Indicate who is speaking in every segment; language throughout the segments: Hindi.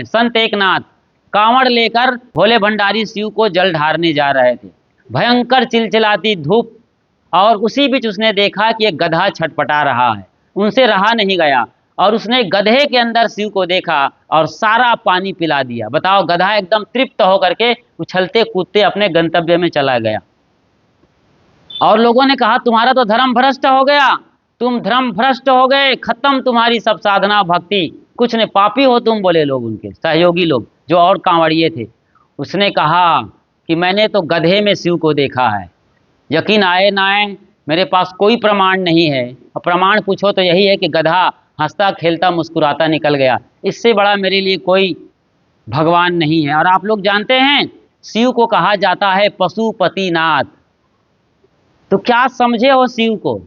Speaker 1: संत एकनाथ कांवड़ लेकर भोले भंडारी शिव को जल ढारने जा रहे थे। भयंकर चिलचिलाती धूप, और उसी बीच उसने देखा कि एक गधा छटपटा रहा है। उनसे रहा नहीं गया और उसने गधे के अंदर शिव को देखा और सारा पानी पिला दिया। बताओ, गधा एकदम तृप्त होकर के उछलते कूदते अपने गंतव्य में चला गया। और लोगों ने कहा, तुम्हारा तो धर्म भ्रष्ट हो गया, तुम धर्म भ्रष्ट हो गए, खत्म तुम्हारी सब साधना भक्ति, कुछ ने पापी हो तुम, बोले लोग, उनके सहयोगी लोग जो और कांवड़िए थे। उसने कहा कि मैंने तो गधे में शिव को देखा है, यकीन आए ना आए मेरे पास कोई प्रमाण नहीं है, और प्रमाण पूछो तो यही है कि गधा हंसता खेलता मुस्कुराता निकल गया, इससे बड़ा मेरे लिए कोई भगवान नहीं है। और आप लोग जानते हैं शिव को कहा जाता है पशुपतिनाथ। तो क्या समझे हो शिव को?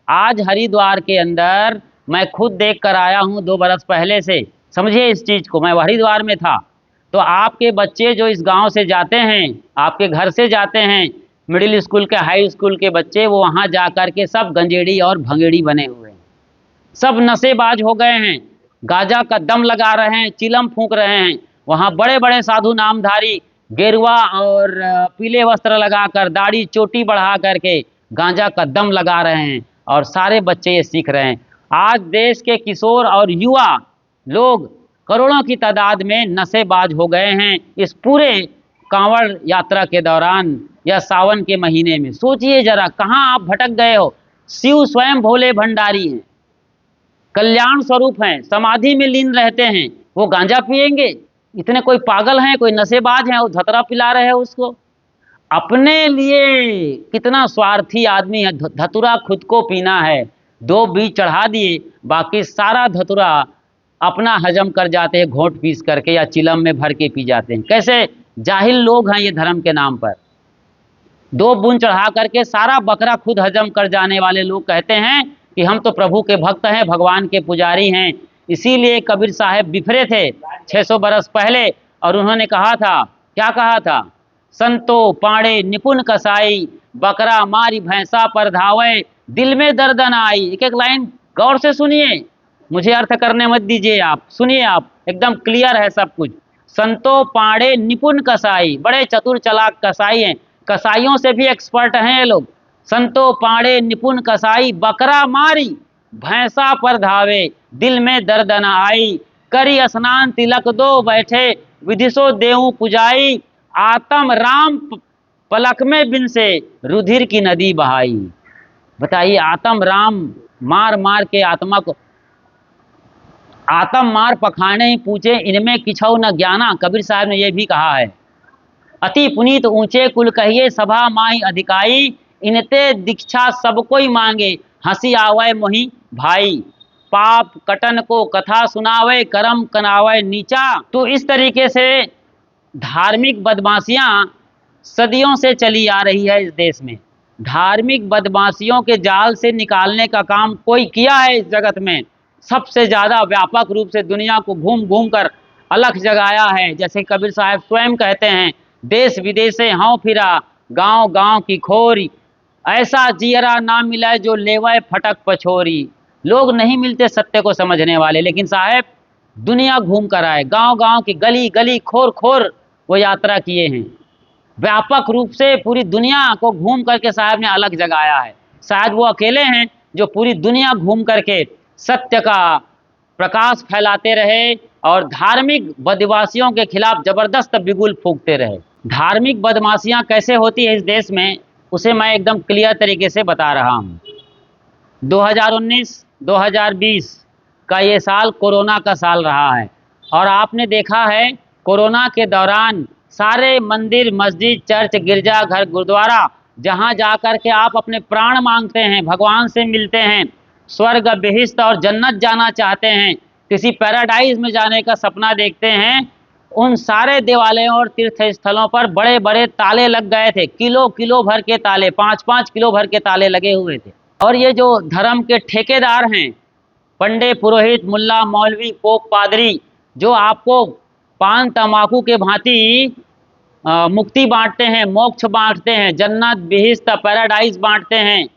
Speaker 1: आज हरिद्वार के अंदर मैं खुद देख कर आया हूँ 2 बरस पहले से, समझिए इस चीज़ को। मैं हरिद्वार में था, तो आपके बच्चे जो इस गांव से जाते हैं, आपके घर से जाते हैं, मिडिल स्कूल के हाई स्कूल के बच्चे, वो वहाँ जा कर के सब गंजेड़ी और भंगेड़ी बने हुए हैं, सब नशेबाज हो गए हैं, गांजा का दम लगा रहे हैं, चिलम फूंक रहे हैं। वहाँ बड़े बड़े साधु नामधारी गेरुआ और पीले वस्त्र लगाकर, दाढ़ी चोटी बढ़ा करके गांजा का दम लगा रहे हैं, और सारे बच्चे ये सीख रहे हैं। आज देश के किशोर और युवा लोग करोड़ों की तादाद में नशेबाज हो गए हैं इस पूरे कांवड़ यात्रा के दौरान या सावन के महीने में। सोचिए जरा, कहाँ आप भटक गए हो। शिव स्वयं भोले भंडारी हैं, कल्याण स्वरूप हैं, समाधि में लीन रहते हैं, वो गांजा पिएंगे? इतने कोई पागल हैं, कोई नशेबाज हैं, वो धतरा पिला रहे हैं उसको। अपने लिए कितना स्वार्थी आदमी है, धतुरा खुद को पीना है, 2 बीज चढ़ा दिए, बाकी सारा धतुरा अपना हजम कर जाते हैं घोंट पीस करके या चिलम में भर के पी जाते हैं। कैसे जाहिल लोग हैं ये धर्म के नाम पर। 2 बूंद चढ़ा करके सारा बकरा खुद हजम कर जाने वाले लोग कहते हैं कि हम तो प्रभु के भक्त हैं, भगवान के पुजारी हैं। इसीलिए कबीर साहब बिफरे थे 600 बरस पहले, और उन्होंने कहा था, क्या कहा था? संतो पाड़े निपुण कसाई, बकरा मारी भैंसा पर धावे, दिल में दर्द न आई। एक एक लाइन गौर से सुनिए, मुझे अर्थ करने मत दीजिए, आप सुनिए, आप एकदम क्लियर है सब कुछ। संतो पाड़े निपुण कसाई, बड़े चतुर चालाक कसाई हैं, कसाईयों से भी एक्सपर्ट हैं ये लोग। संतो पाड़े निपुण कसाई, बकरा मारी भैंसा पर धावे, दिल में दर्द न आई, करी स्नान तिलक दो बैठे, विधिसो देऊ पुजाई, आत्म राम पलक में बिन से रुधिर की नदी बहाई। बताइए, आत्म राम मार मार के आत्मा को, आत्म मार पखाने ही पूछे, इनमें किछौ न ज्ञाना। कबीर साहब ने यह भी कहा है, अति पुनीत ऊंचे कुल कहिए, सभा माई अधिकाई, इनते दीक्षा सब कोई मांगे, हंसी आवे मोहि भाई, पाप कटन को कथा सुनावे, कर्म कनावे नीचा। तो इस तरीके से धार्मिक बदमाशियां सदियों से चली आ रही है इस देश में। धार्मिक बदमाशियों के जाल से निकालने का काम कोई किया है इस जगत में, सबसे ज़्यादा व्यापक रूप से दुनिया को घूम घूम कर अलख जगाया है। जैसे कबीर साहब स्वयं कहते हैं, देश विदेश से हाँव फिरा, गांव गांव की खोरी, ऐसा जियरा ना मिला जो लेवाए फटक पछोरी। लोग नहीं मिलते सत्य को समझने वाले, लेकिन साहब दुनिया घूम कर आए, गांव गांव की गली गली खोर खोर वो यात्रा किए हैं। व्यापक रूप से पूरी दुनिया को घूम करके साहब ने अलग जगाया है। शायद वो अकेले हैं जो पूरी दुनिया घूम करके सत्य का प्रकाश फैलाते रहे और धार्मिक बदमाशियों के खिलाफ जबरदस्त बिगुल फूंकते रहे। धार्मिक बदमाशियां कैसे होती है इस देश में, उसे मैं एकदम क्लियर तरीके से बता रहा हूं। 2019-2020 का ये साल कोरोना का साल रहा है, और आपने देखा है कोरोना के दौरान सारे मंदिर, मस्जिद, चर्च, गिरजा घर, गुरुद्वारा, जहां जाकर के आप अपने प्राण मांगते हैं, भगवान से मिलते हैं, स्वर्ग, बेहिश्त और जन्नत जाना चाहते हैं, किसी पैराडाइज में जाने का सपना देखते हैं, उन सारे देवालयों और तीर्थ स्थलों पर बड़े बड़े ताले लग गए थे। किलो किलो भर के ताले, 5-5 किलो भर के ताले लगे हुए थे। और ये जो धर्म के ठेकेदार हैं, पंडे, पुरोहित, मुल्ला, मौलवी, पोप, पादरी, जो आपको पान तमाकू के भांति मुक्ति बांटते हैं, मोक्ष बांटते हैं, जन्नत, बेहिश्त, पैराडाइज बांटते हैं,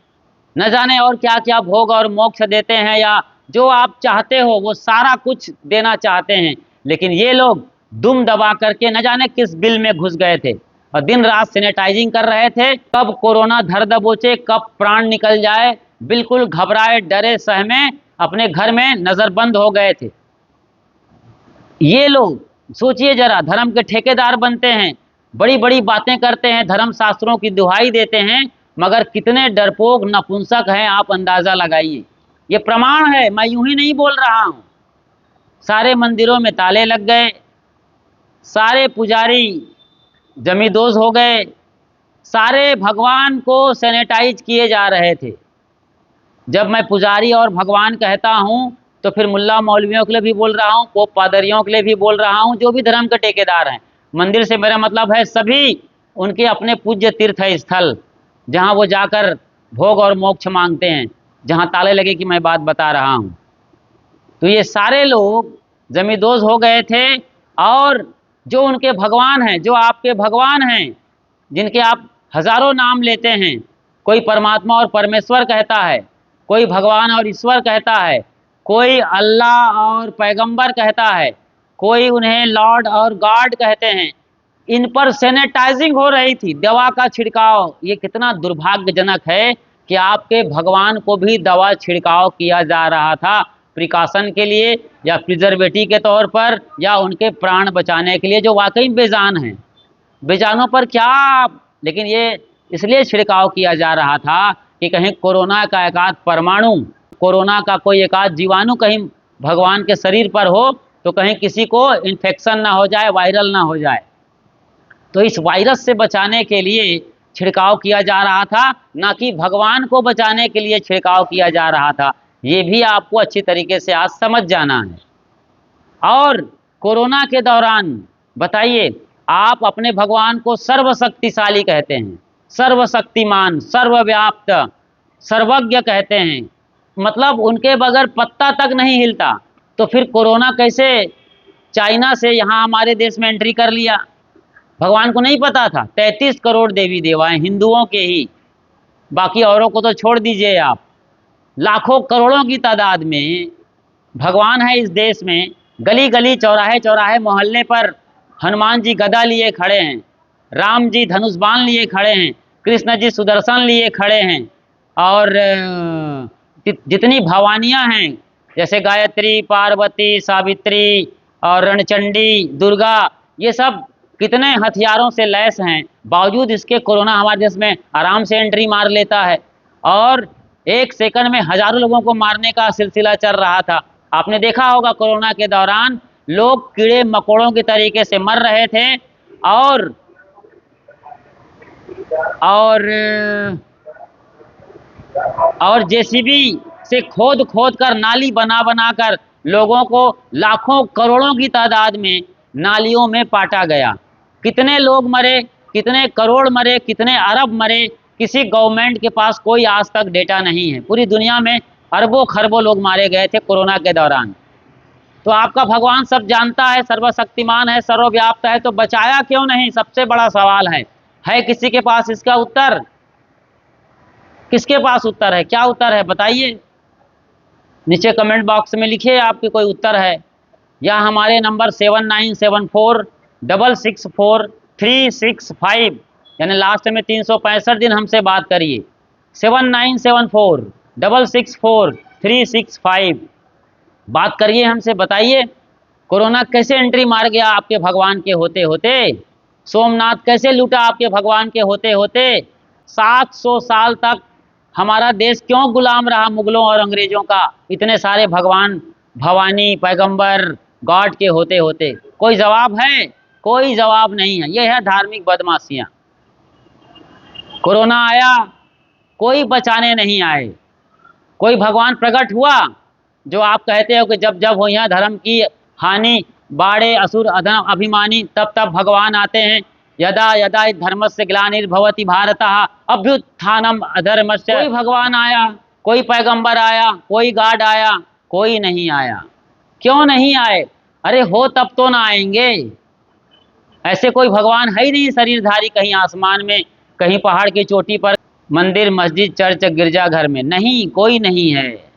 Speaker 1: न जाने और क्या क्या भोग और मोक्ष देते हैं, या जो आप चाहते हो वो सारा कुछ देना चाहते हैं। लेकिन ये लोग दुम दबा करके न जाने किस बिल में घुस गए थे और दिन रात सैनिटाइजिंग कर रहे थे। कब कोरोना धर दबोचे, कब प्राण निकल जाए, बिल्कुल घबराए डरे सहमे अपने घर में नजरबंद हो गए थे। ये लोग सोचिए जरा, धर्म के ठेकेदार बनते हैं, बड़ी बड़ी बातें करते हैं, धर्म शास्त्रों की दुहाई देते हैं, मगर कितने डरपोक नपुंसक हैं आप अंदाजा लगाइए। ये प्रमाण है, मैं यूं ही नहीं बोल रहा हूं। सारे मंदिरों में ताले लग गए, सारे पुजारी जमींदोज हो गए, सारे भगवान को सैनिटाइज किए जा रहे थे। जब मैं पुजारी और भगवान कहता हूं तो फिर मुल्ला मौलवियों के लिए भी बोल रहा हूं, पोप पादरियों के लिए भी बोल रहा हूं, जो भी धर्म के ठेकेदार हैं। मंदिर से मेरा मतलब है सभी उनके अपने पूज्य तीर्थ स्थल, जहां वो जाकर भोग और मोक्ष मांगते हैं, जहां ताले लगे कि मैं बात बता रहा हूं। तो ये सारे लोग जमींदोज हो गए थे और जो उनके भगवान हैं, जो आपके भगवान हैं, जिनके आप हजारों नाम लेते हैं, कोई परमात्मा और परमेश्वर कहता है, कोई भगवान और ईश्वर कहता है, कोई अल्लाह और पैगंबर कहता है, कोई उन्हें लॉर्ड और गॉड कहते हैं, इन पर सैनिटाइजिंग हो रही थी, दवा का छिड़काव। ये कितना दुर्भाग्यजनक है कि आपके भगवान को भी दवा छिड़काव किया जा रहा था प्रिकॉशन के लिए या प्रिजर्वेटिव के तौर पर या उनके प्राण बचाने के लिए, जो वाकई बेजान हैं। बेजानों पर क्या, लेकिन ये इसलिए छिड़काव किया जा रहा था कि कहीं कोरोना का एकाध परमाणु, कोरोना का कोई एकाध जीवाणु कहीं भगवान के शरीर पर हो तो कहीं किसी को इन्फेक्शन ना हो जाए, वायरल ना हो जाए। तो इस वायरस से बचाने के लिए छिड़काव किया जा रहा था, ना कि भगवान को बचाने के लिए छिड़काव किया जा रहा था। ये भी आपको अच्छी तरीके से आज समझ जाना है। और कोरोना के दौरान बताइए, आप अपने भगवान को सर्वशक्तिशाली कहते हैं, सर्वशक्तिमान, सर्वव्याप्त, सर्वज्ञ कहते हैं, मतलब उनके बगैर पत्ता तक नहीं हिलता। तो फिर कोरोना कैसे चाइना से यहाँ हमारे देश में एंट्री कर लिया? भगवान को नहीं पता था? 33 करोड़ देवी देवाएं हिंदुओं के ही, बाकी औरों को तो छोड़ दीजिए आप। लाखों करोड़ों की तादाद में भगवान है इस देश में। गली गली, चौराहे चौराहे, मोहल्ले पर हनुमान जी गदा लिए खड़े हैं, राम जी धनुष बाण लिए खड़े हैं, कृष्ण जी सुदर्शन लिए खड़े हैं, और जितनी भवानियाँ हैं जैसे गायत्री, पार्वती, सावित्री और रणचंडी, दुर्गा, ये सब कितने हथियारों से लैस हैं। बावजूद इसके कोरोना हमारे देश में आराम से एंट्री मार लेता है और एक सेकंड में हजारों लोगों को मारने का सिलसिला चल रहा था। आपने देखा होगा कोरोना के दौरान लोग कीड़े मकोड़ों के तरीके से मर रहे थे और जेसीबी से खोद खोद कर, नाली बना बना कर लोगों को लाखों करोड़ों की तादाद में नालियों में पाटा गया। कितने लोग मरे, कितने करोड़ मरे, कितने अरब मरे, किसी गवर्नमेंट के पास कोई आज तक डेटा नहीं है। पूरी दुनिया में अरबों खरबों लोग मारे गए थे कोरोना के दौरान। तो आपका भगवान सब जानता है, सर्वशक्तिमान है, सर्वव्याप्त है, तो बचाया क्यों नहीं? सबसे बड़ा सवाल है किसी के पास इसका उत्तर? किसके पास उत्तर है? क्या उत्तर है बताइए, नीचे कमेंट बॉक्स में लिखिए आपके कोई उत्तर है, या हमारे नंबर 7974664365 यानी लास्ट में 365 दिन हमसे बात करिए। 7974664365 बात करिए हमसे, बताइए कोरोना कैसे एंट्री मार गया आपके भगवान के होते होते? सोमनाथ कैसे लूटा आपके भगवान के होते होते? 700 साल तक हमारा देश क्यों गुलाम रहा मुगलों और अंग्रेजों का, इतने सारे भगवान, भवानी, पैगंबर, गॉड के होते होते? कोई जवाब है? कोई जवाब नहीं है। यह है धार्मिक बदमाशियां। कोरोना आया, कोई बचाने नहीं आए। कोई भगवान प्रकट हुआ जो आप कहते हो कि जब जब हो यहाँ धर्म की हानि, बाड़े असुर अधर्म अभिमानी, तब तब भगवान आते हैं। यदा यदा धर्मस्य ग्लानिर्भवति भारतः अभ्युत्थानम अधर्मस्य। कोई भगवान आया, कोई पैगंबर आया, कोई गॉड आया? कोई नहीं आया। क्यों नहीं आए? अरे हो तब तो ना आएंगे। ऐसे कोई भगवान है ही नहीं शरीरधारी, कहीं आसमान में, कहीं पहाड़ की चोटी पर, मंदिर, मस्जिद, चर्च, गिरजाघर में, नहीं, कोई नहीं है।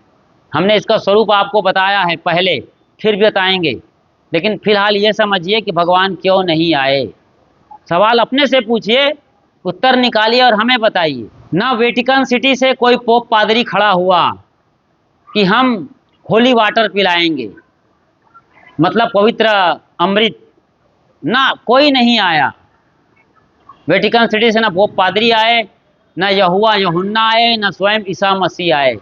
Speaker 1: हमने इसका स्वरूप आपको बताया है पहले, फिर भी बताएंगे। लेकिन फिलहाल ये समझिए कि भगवान क्यों नहीं आए। सवाल अपने से पूछिए, उत्तर निकालिए और हमें बताइए। ना वेटिकन सिटी से कोई पोप पादरी खड़ा हुआ कि हम होली वाटर पिलाएंगे, मतलब पवित्र अमृत, ना कोई नहीं आया। वेटिकन सिटी से ना पोप पादरी आए, ना यहोवा यूहन्ना आए, ना स्वयं ईसा मसीह आए।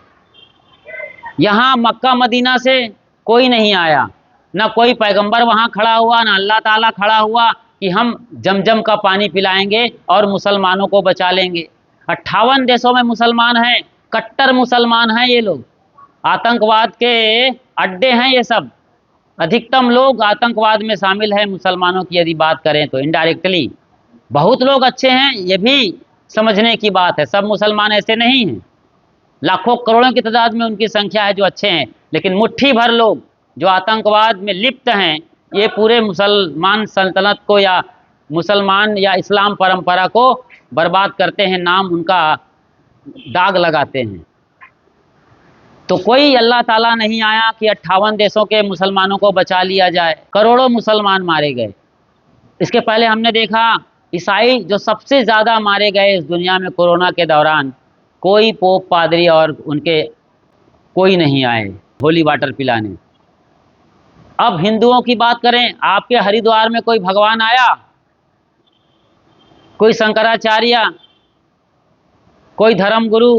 Speaker 1: यहाँ मक्का मदीना से कोई नहीं आया, ना कोई पैगंबर वहाँ खड़ा हुआ, ना अल्लाह ताला खड़ा हुआ कि हम जमजम का पानी पिलाएंगे और मुसलमानों को बचा लेंगे। 58 देशों में मुसलमान हैं, कट्टर मुसलमान हैं ये लोग, आतंकवाद के अड्डे हैं ये सब। अधिकतम लोग आतंकवाद में शामिल हैं मुसलमानों की यदि बात करें तो इनडायरेक्टली। बहुत लोग अच्छे हैं, ये भी समझने की बात है, सब मुसलमान ऐसे नहीं हैं। लाखों करोड़ों की तादाद में उनकी संख्या है जो अच्छे हैं, लेकिन मुट्ठी भर लोग जो आतंकवाद में लिप्त हैं, ये पूरे मुसलमान सल्तनत को या मुसलमान या इस्लाम परंपरा को बर्बाद करते हैं, नाम उनका दाग लगाते हैं। तो कोई अल्लाह ताला नहीं आया कि 58 देशों के मुसलमानों को बचा लिया जाए। करोड़ों मुसलमान मारे गए। इसके पहले हमने देखा ईसाई जो सबसे ज़्यादा मारे गए इस दुनिया में कोरोना के दौरान, कोई पोप पादरी और उनके कोई नहीं आए होली वाटर पिलाने। अब हिंदुओं की बात करें, आपके हरिद्वार में कोई भगवान आया? कोई शंकराचार्य, कोई धर्मगुरु,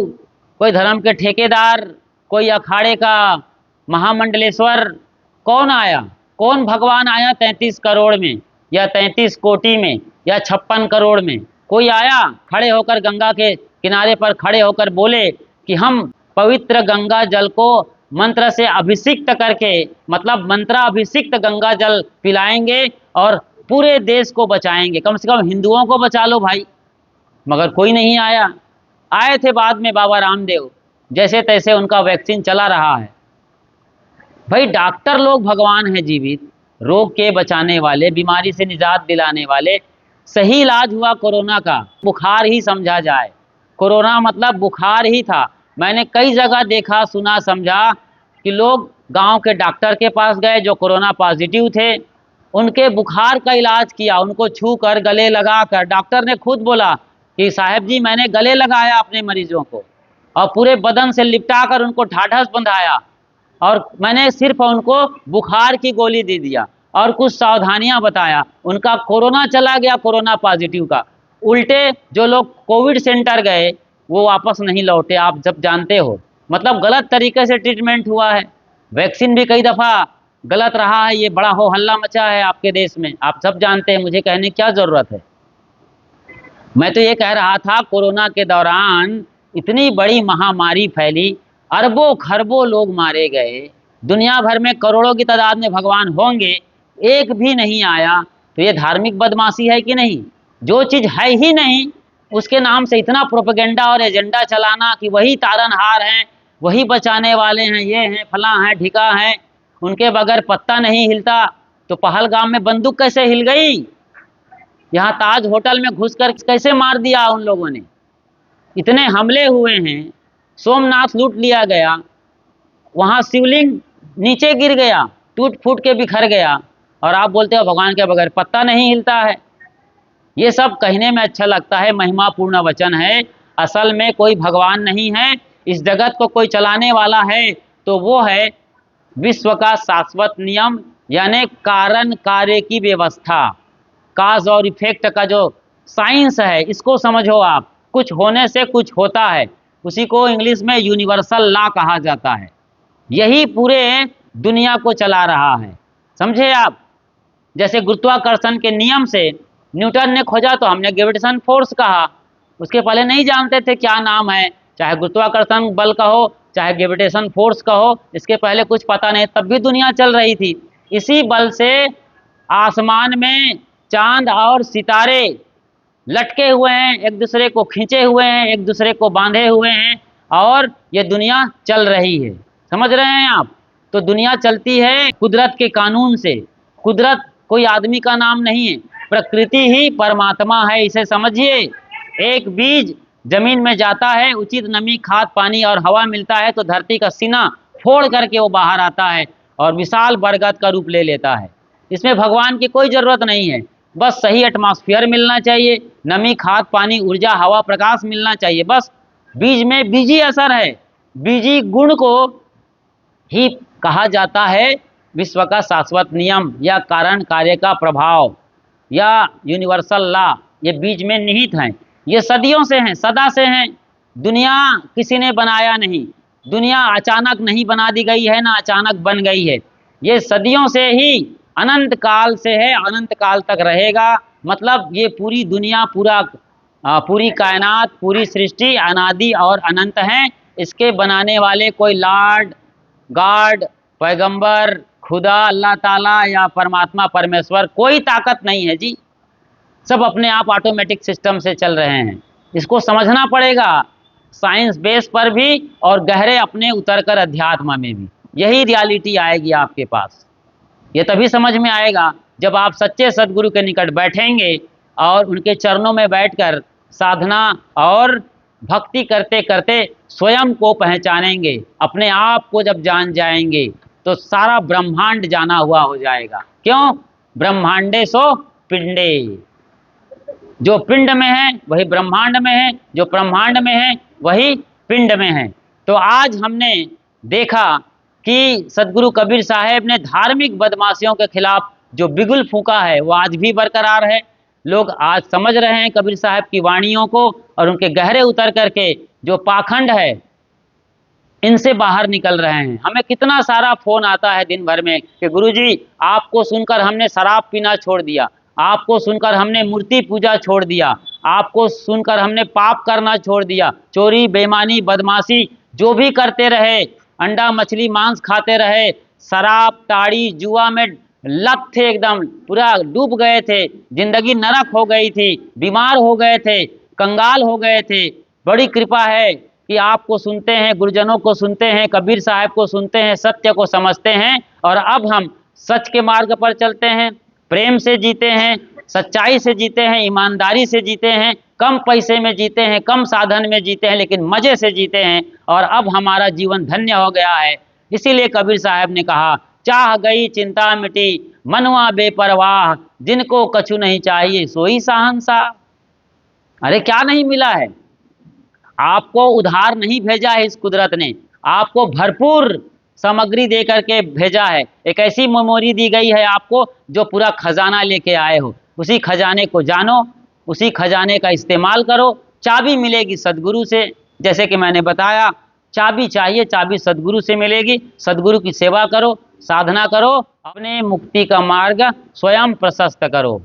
Speaker 1: कोई धर्म के ठेकेदार, कोई अखाड़े का महामंडलेश्वर, कौन आया? कौन भगवान आया 33 करोड़ में या 33 कोटि में या 56 करोड़ में? कोई आया खड़े होकर गंगा के किनारे पर खड़े होकर बोले कि हम पवित्र गंगा जल को मंत्र से अभिषिक्त करके, मतलब मंत्राभिषिक्त गंगा जल पिलाएंगे और पूरे देश को बचाएंगे, कम से कम हिंदुओं को बचा लो भाई। मगर कोई नहीं आया। आए थे बाद में बाबा रामदेव, जैसे तैसे उनका वैक्सीन चला रहा है। भाई डॉक्टर लोग भगवान हैं जीवित, रोग के बचाने वाले, बीमारी से निजात दिलाने वाले। सही इलाज हुआ कोरोना का, बुखार ही समझा जाए, कोरोना मतलब बुखार ही था। मैंने कई जगह देखा, सुना, समझा कि लोग गांव के डॉक्टर के पास गए जो कोरोना पॉजिटिव थे, उनके बुखार का इलाज किया, उनको छू कर गले लगा कर। डॉक्टर ने खुद बोला कि साहब जी मैंने गले लगाया अपने मरीजों को और पूरे बदन से लिपटा कर उनको ढाढ़स बंधाया और मैंने सिर्फ उनको बुखार की गोली दे दिया और कुछ सावधानियां बताया। उनका कोरोना चला गया, कोरोना पॉजिटिव का। उल्टे जो लोग कोविड सेंटर गए वो वापस नहीं लौटे, आप जब जानते हो, मतलब गलत तरीके से ट्रीटमेंट हुआ है। वैक्सीन भी कई दफ़ा गलत रहा है, ये बड़ा हो हल्ला मचा है आपके देश में, आप सब जानते हैं, मुझे कहने की क्या ज़रूरत है। मैं तो ये कह रहा था कोरोना के दौरान इतनी बड़ी महामारी फैली, अरबों खरबों लोग मारे गए, दुनिया भर में करोड़ों की तादाद में भगवान होंगे, एक भी नहीं आया। तो ये धार्मिक बदमाशी है कि नहीं? जो चीज़ है ही नहीं उसके नाम से इतना प्रोपेगेंडा और एजेंडा चलाना कि वही तारनहार हैं, वही बचाने वाले हैं, ये हैं, फलां हैं, ढिका हैं, उनके बगैर पत्ता नहीं हिलता। तो पहलगाम में बंदूक कैसे हिल गई? यहाँ ताज होटल में घुसकर कैसे मार दिया उन लोगों ने? इतने हमले हुए हैं, सोमनाथ लूट लिया गया, वहाँ शिवलिंग नीचे गिर गया, टूट फूट के बिखर गया, और आप बोलते हो भगवान के बगैर पत्ता नहीं हिलता है। ये सब कहने में अच्छा लगता है, महिमापूर्ण वचन है, असल में कोई भगवान नहीं है। इस जगत को कोई चलाने वाला है तो वो है विश्व का शाश्वत नियम, यानी कारण कार्य की व्यवस्था, काज और इफेक्ट का जो साइंस है, इसको समझो आप। कुछ होने से कुछ होता है, उसी को इंग्लिश में यूनिवर्सल लॉ कहा जाता है। यही पूरे दुनिया को चला रहा है, समझे आप। जैसे गुरुत्वाकर्षण के नियम से न्यूटन ने खोजा तो हमने ग्रेविटेशन फोर्स कहा, उसके पहले नहीं जानते थे क्या नाम है, चाहे गुरुत्वाकर्षण बल कहो चाहे ग्रेविटेशन फोर्स कहो, इसके पहले कुछ पता नहीं, तब भी दुनिया चल रही थी। इसी बल से आसमान में चांद और सितारे लटके हुए हैं, एक दूसरे को खींचे हुए हैं, एक दूसरे को बांधे हुए हैं, और ये दुनिया चल रही है, समझ रहे हैं आप। तो दुनिया चलती है कुदरत के कानून से। कुदरत कोई आदमी का नाम नहीं है, प्रकृति ही परमात्मा है, इसे समझिए। एक बीज जमीन में जाता है, उचित नमी, खाद, पानी और हवा मिलता है तो धरती का सीना फोड़ करके वो बाहर आता है और विशाल बरगद का रूप ले लेता है। इसमें भगवान की कोई जरूरत नहीं है, बस सही एटमॉस्फेयर मिलना चाहिए, नमी, खाद, पानी, ऊर्जा, हवा, प्रकाश मिलना चाहिए, बस। बीज में बीजी असर है, बीजी गुण को ही कहा जाता है विश्व का शाश्वत नियम या कारण कार्य का प्रभाव या यूनिवर्सल लॉ। ये बीज में निहित हैं, ये सदियों से हैं, सदा से हैं। दुनिया किसी ने बनाया नहीं, दुनिया अचानक नहीं बना दी गई है, ना अचानक बन गई है, ये सदियों से ही अनंत काल से है, अनंत काल तक रहेगा। मतलब ये पूरी दुनिया, पूरी कायनात, पूरी सृष्टि अनादि और अनंत है। इसके बनाने वाले कोई लॉर्ड, गॉड, पैगंबर, खुदा, अल्लाह ताला या परमात्मा, परमेश्वर, कोई ताकत नहीं है जी। सब अपने आप ऑटोमेटिक सिस्टम से चल रहे हैं। इसको समझना पड़ेगा, साइंस बेस पर भी और गहरे अपने उतर कर अध्यात्म में भी। यही रियलिटी आएगी आपके पास। ये तभी समझ में आएगा जब आप सच्चे सदगुरु के निकट बैठेंगे और उनके चरणों में बैठकर साधना और भक्ति करते करते स्वयं को पहचानेंगे। अपने आप को जब जान जाएंगे तो सारा ब्रह्मांड जाना हुआ हो जाएगा। क्यों? ब्रह्मांडे सो पिंडे, जो पिंड में है वही ब्रह्मांड में है, जो ब्रह्मांड में है वही पिंड में है। तो आज हमने देखा कि सदगुरु कबीर साहब ने धार्मिक बदमाशियों के खिलाफ जो बिगुल फूंका है वो आज भी बरकरार है। लोग आज समझ रहे हैं कबीर साहब की वाणियों को और उनके गहरे उतर करके जो पाखंड है इनसे बाहर निकल रहे हैं। हमें कितना सारा फोन आता है दिन भर में कि गुरुजी आपको सुनकर हमने शराब पीना छोड़ दिया, आपको सुनकर हमने मूर्ति पूजा छोड़ दिया, आपको सुनकर हमने पाप करना छोड़ दिया, चोरी, बेईमानी, बदमाशी जो भी करते रहे, अंडा मछली मांस खाते रहे, शराब ताड़ी जुआ में लत थे, एकदम पूरा डूब गए थे, जिंदगी नरक हो गई थी, बीमार हो गए थे, कंगाल हो गए थे। बड़ी कृपा है कि आपको सुनते हैं, गुरुजनों को सुनते हैं, कबीर साहब को सुनते हैं, सत्य को समझते हैं और अब हम सच के मार्ग पर चलते हैं, प्रेम से जीते हैं, सच्चाई से जीते हैं, ईमानदारी से जीते हैं, कम पैसे में जीते हैं, कम साधन में जीते हैं, लेकिन मज़े से जीते हैं और अब हमारा जीवन धन्य हो गया है। इसीलिए कबीर साहब ने कहा, चाह गई चिंता मिटी, मनवा बेपरवाह, जिनको कछु नहीं चाहिए सोई शहंशाह। अरे क्या नहीं मिला है? आपको उधार नहीं भेजा है इस कुदरत ने, आपको भरपूर सामग्री दे करके भेजा है। एक ऐसी मेमोरी दी गई है आपको जो पूरा खजाना लेके आए हो। उसी खजाने को जानो, उसी खजाने का इस्तेमाल करो। चाबी मिलेगी सदगुरु से, जैसे कि मैंने बताया, चाबी चाहिए, चाबी सदगुरु से मिलेगी। सदगुरु की सेवा करो, साधना करो, अपने मुक्ति का मार्ग स्वयं प्रशस्त करो।